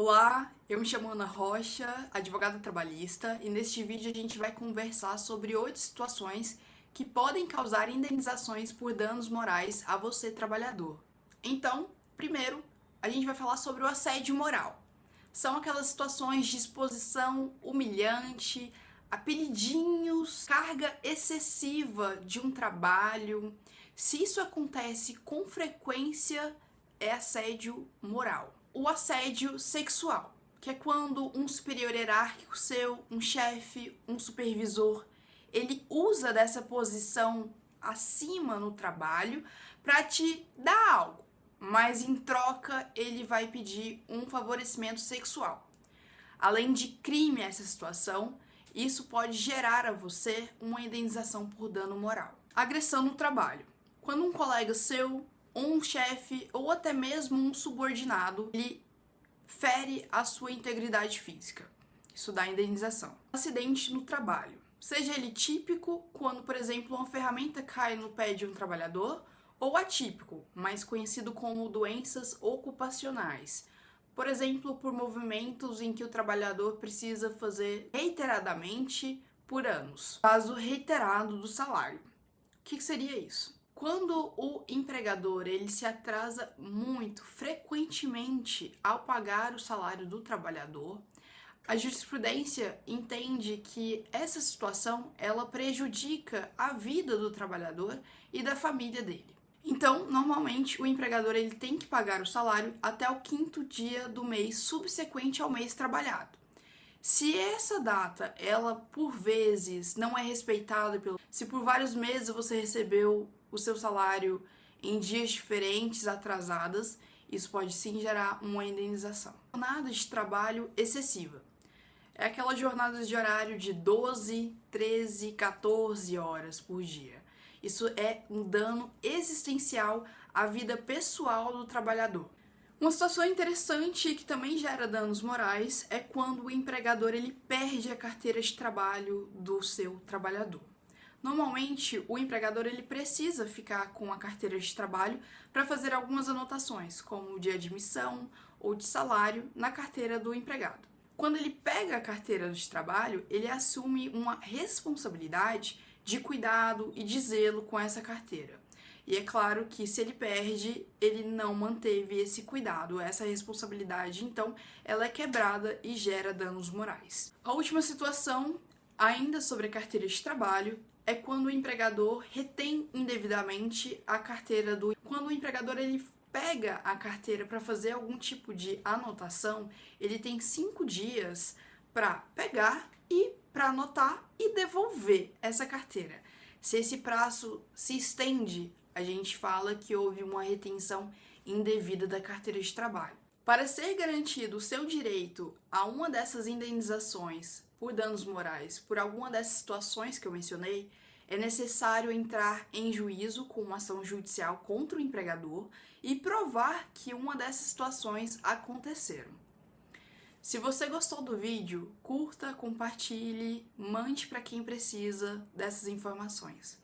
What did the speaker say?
Olá, eu me chamo Ana Rocha, advogada trabalhista, e neste vídeo a gente vai conversar sobre 8 situações que podem causar indenizações por danos morais a você, trabalhador. Então, primeiro, a gente vai falar sobre o assédio moral. São aquelas situações de exposição humilhante, apelidinhos, carga excessiva de um trabalho. Se isso acontece com frequência, é assédio moral. O assédio sexual, que é quando um superior hierárquico seu, um chefe, um supervisor, ele usa dessa posição acima no trabalho para te dar algo, mas em troca ele vai pedir um favorecimento sexual. Além de crime essa situação, isso pode gerar a você uma indenização por dano moral. Agressão no trabalho. Quando um colega seu, ou um chefe, ou até mesmo um subordinado, ele fere a sua integridade física. Isso dá indenização. Acidente no trabalho. Seja ele típico, quando, por exemplo, uma ferramenta cai no pé de um trabalhador, ou atípico, mais conhecido como doenças ocupacionais. Por exemplo, por movimentos em que o trabalhador precisa fazer reiteradamente por anos. Caso reiterado do salário. O que seria isso? Quando o empregador ele se atrasa muito, frequentemente, ao pagar o salário do trabalhador, a jurisprudência entende que essa situação ela prejudica a vida do trabalhador e da família dele. Então, normalmente, o empregador ele tem que pagar o salário até o 5º dia do mês subsequente ao mês trabalhado. Se essa data, ela por vezes não é respeitada, se por vários meses você recebeu o seu salário em dias diferentes, atrasadas, isso pode sim gerar uma indenização. Jornada de trabalho excessiva. É aquela jornada de horário de 12, 13, 14 horas por dia. Isso é um dano existencial à vida pessoal do trabalhador. Uma situação interessante que também gera danos morais é quando o empregador ele perde a carteira de trabalho do seu trabalhador. Normalmente, o empregador ele precisa ficar com a carteira de trabalho para fazer algumas anotações, como de admissão ou de salário, na carteira do empregado. Quando ele pega a carteira de trabalho, ele assume uma responsabilidade de cuidado e de zelo com essa carteira. E é claro que se ele perde, ele não manteve esse cuidado, essa responsabilidade, então ela é quebrada e gera danos morais. A última situação, ainda sobre a carteira de trabalho, é quando o empregador retém indevidamente a carteira do... Quando o empregador ele pega a carteira para fazer algum tipo de anotação, ele tem 5 dias para pegar e para anotar e devolver essa carteira. Se esse prazo se estende, a gente fala que houve uma retenção indevida da carteira de trabalho. Para ser garantido o seu direito a uma dessas indenizações por danos morais, por alguma dessas situações que eu mencionei, é necessário entrar em juízo com uma ação judicial contra o empregador e provar que uma dessas situações aconteceram. Se você gostou do vídeo, curta, compartilhe, mande para quem precisa dessas informações.